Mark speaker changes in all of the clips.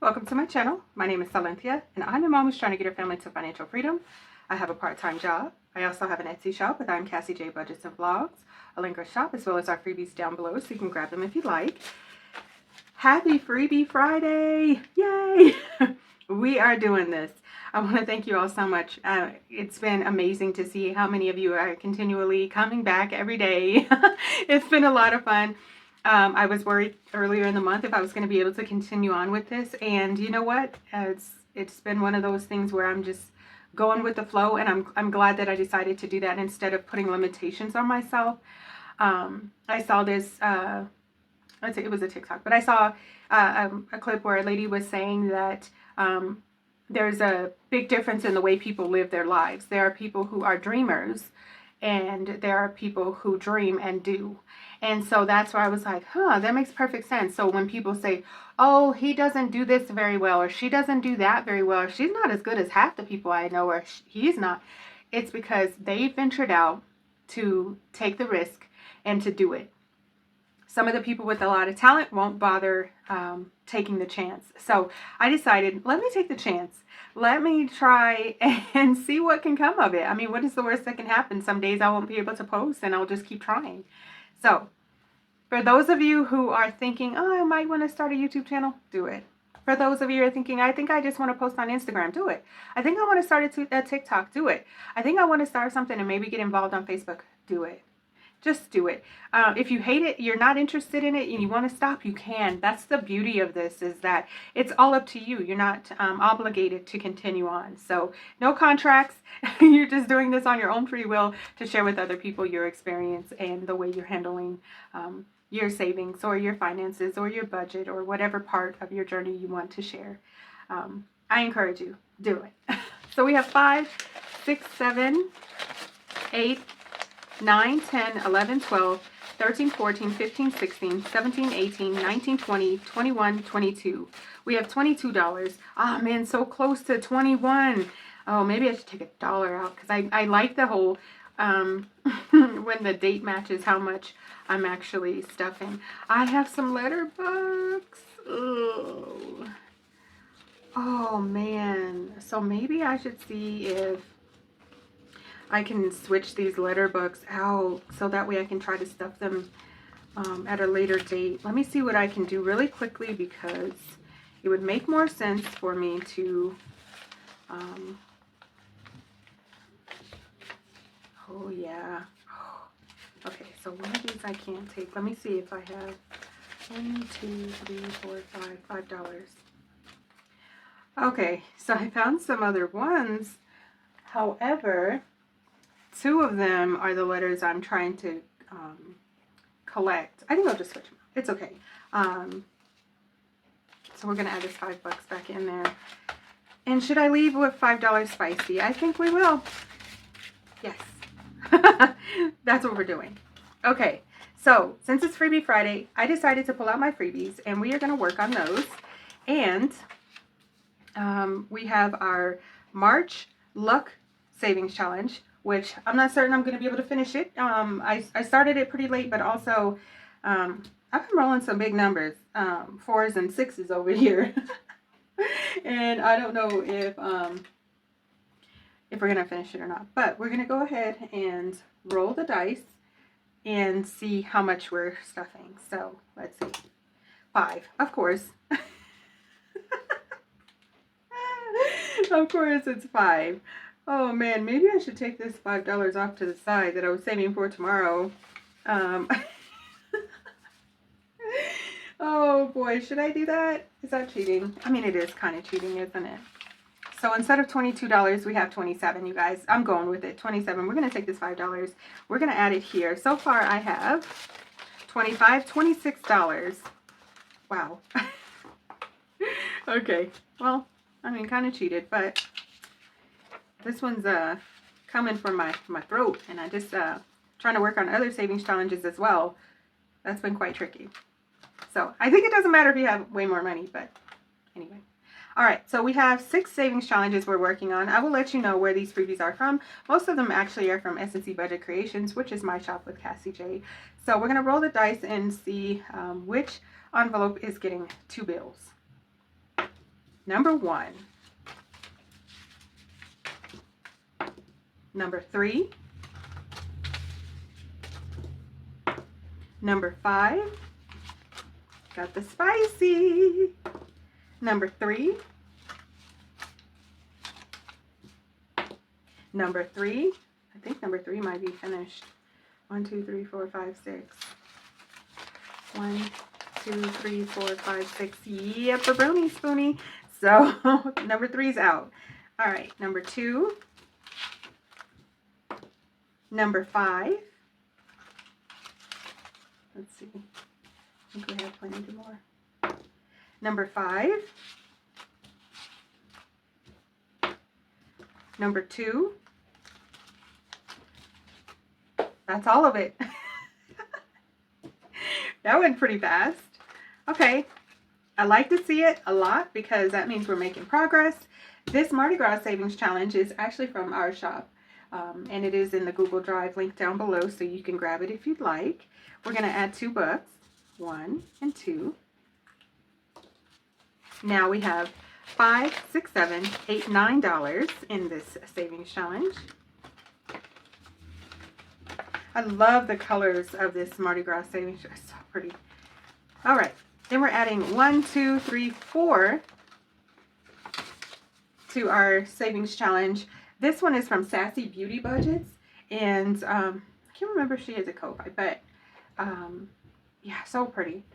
Speaker 1: Welcome to my channel. My name is Silenthia, and I'm a mom who's trying to get her family to financial freedom. I have a part-time job. I also have an Etsy shop with I'm Cassie J Budgets and Vlogs. I'll link our shop as well as our freebies down below so you can grab them if you'd like. Happy Freebie Friday! Yay! We are doing this. I want to thank you all so much. It's been amazing to see how many of you are continually coming back every day. It's been a lot of fun. I was worried earlier in the month if I was going to be able to continue on with this, and you know what? It's been one of those things where I'm just going with the flow, and I'm glad that I decided to do that instead of putting limitations on myself. I saw this. I'd say it was a TikTok, but I saw a clip where a lady was saying that there's a big difference in the way people live their lives. There are people who are dreamers, and there are people who dream and do. And so that's why I was like, that makes perfect sense. So when people say, oh, he doesn't do this very well, or she doesn't do that very well, or she's not as good as half the people I know, or he's not, it's because they ventured out to take the risk and to do it. Some of the people with a lot of talent won't bother taking the chance. So I decided, let me take the chance. Let me try and see what can come of it. I mean, what is the worst that can happen? Some days I won't be able to post and I'll just keep trying. So for those of you who are thinking, oh, I might want to start a YouTube channel, do it. For those of you who are thinking, I think I just want to post on Instagram, do it. I think I want to start a TikTok, do it. I think I want to start something and maybe get involved on Facebook, do it. Just do it. If you hate it, you're not interested in it, and you want to stop, you can. That's the beauty of this, is that it's all up to you. You're not obligated to continue on. So no contracts. You're just doing this on your own free will to share with other people your experience and the way you're handling your savings or your finances or your budget or whatever part of your journey you want to share. I encourage you, do it. So we have 5, 6, 7, 8, 9, 10, 11, 12, 13, 14, 15, 16, 17, 18, 19, 20, 21, 22. We have $22. Ah, man, so close to 21. Oh, maybe I should take $1 out because I like the whole when the date matches how much I'm actually stuffing. I have some letter books. Oh, man. So maybe I should see if I can switch these letter books out so that way I can try to stuff them at a later date. Let me see what I can do really quickly, because it would make more sense for me to oh yeah. Okay, so one of these I can't take. Let me see if I have 1, 2, 3, 4, 5 $5. Okay, so I found some other ones. However, 2 of them are the letters I'm trying to collect. I think I'll just switch them. It's okay. So we're going to add this $5 back in there. And should I leave with $5 spicy? I think we will. Yes. That's what we're doing. Okay. So since it's Freebie Friday, I decided to pull out my freebies and we are going to work on those. And we have our March Luck Savings Challenge, which I'm not certain I'm going to be able to finish it. I started it pretty late, but also I've been rolling some big numbers, 4s and 6s over here. And I don't know if we're going to finish it or not. But we're going to go ahead and roll the dice and see how much we're stuffing. So let's see. 5, of course. Of course it's 5. Oh man, maybe I should take this $5 off to the side that I was saving for tomorrow. Oh boy, should I do that? Is that cheating? I mean, it is kind of cheating, isn't it? So instead of $22, we have 27, you guys. I'm going with it, 27. We're going to take this $5. We're going to add it here. So far, I have $25, $26. Wow. Okay, well, I mean, kind of cheated, but this one's coming from my throat, and I just trying to work on other savings challenges as well. That's been quite tricky. So I think it doesn't matter if you have way more money, but anyway. All right, so we have 6 savings challenges we're working on. I will let you know where these freebies are from. Most of them actually are from S&C Budget Creations, which is my shop with Cassie J. So we're going to roll the dice and see which envelope is getting 2 bills. Number 1. Number 3. Number 5. Got the spicy. Number 3. Number 3. I think number 3 might be finished. 1, 2, 3, 4, 5, 6. 1, 2, 3, 4, 5, 6. Yep, pepperoni spoonie. So number 3's out. All right, number 2. Number 5. Let's see. I think we have plenty more. Number 5. Number 2. That's all of it. That went pretty fast. Okay. I like to see it a lot because that means we're making progress. This Mardi Gras Savings Challenge is actually from our shop. And it is in the Google Drive link down below, so you can grab it if you'd like. We're going to add 2 bucks. 1 and 2. Now we have $5, $6, $7, $8, $9 in this savings challenge. I love the colors of this Mardi Gras savings. It's so pretty. All right. Then we're adding 1, 2, 3, 4 to our savings challenge. This one is from Sassy Beauty Budgets, and I can't remember if she has a code, but yeah, so pretty.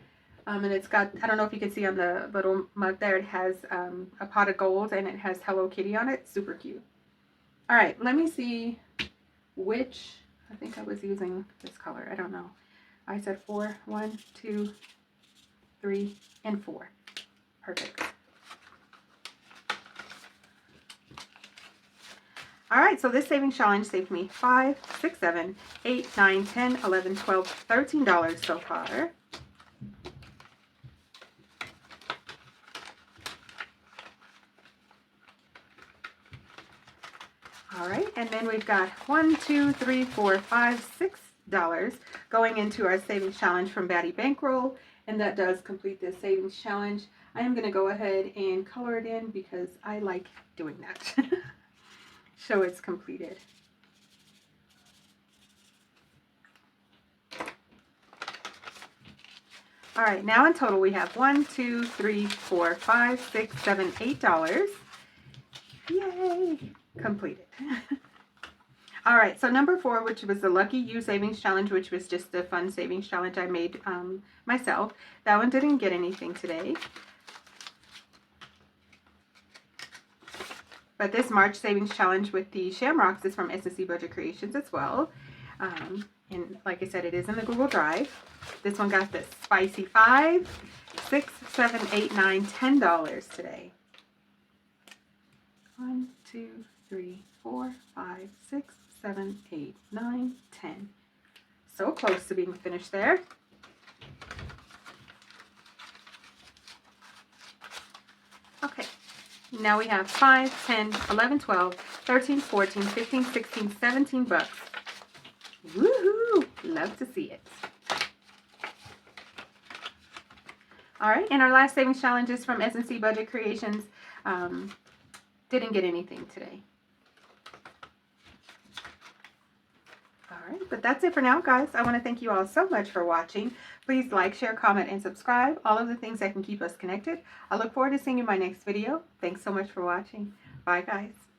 Speaker 1: And it's got, I don't know if you can see on the little mug there, it has a pot of gold and it has Hello Kitty on it. Super cute. All right, let me see which, I think I was using this color. I don't know. I said 4. 1, 2, 3, and 4. Perfect. All right, so this savings challenge saved me $5, $6, $7, $8, $9, $10, $11, $12, $13 so far. All right, and then we've got $1, $2, $3, $4, $5, $6 going into our savings challenge from Batty Bankroll, and that does complete this savings challenge. I am going to go ahead and color it in because I like doing that. So it's completed. All right, now in total we have $1, 2, 3, 4, 5, 6, 7, $8. Yay! Completed. All right, so number 4, which was the Lucky You Savings Challenge, which was just a fun savings challenge I made myself. That one didn't get anything today. But this March Savings Challenge with the Shamrocks is from SilynthiaC Budget Creations as well. And like I said, it is in the Google Drive. This one got the spicy $5, $6, $7, $8, $9, $10 today. 1, 2, 3, 4, 5, 6, 7, 8, 9, 10. So close to being finished there. Okay. Now we have 5, 10, 11, 12, 13, 14, 15, 16, 17 bucks. Woohoo! Love to see it. All right, and our last savings challenge is from SilynthiaC Budget Creations. Didn't get anything today. All right, but that's it for now, guys. I want to thank you all so much for watching. Please like, share, comment, and subscribe. All of the things that can keep us connected. I look forward to seeing you in my next video. Thanks so much for watching. Bye, guys.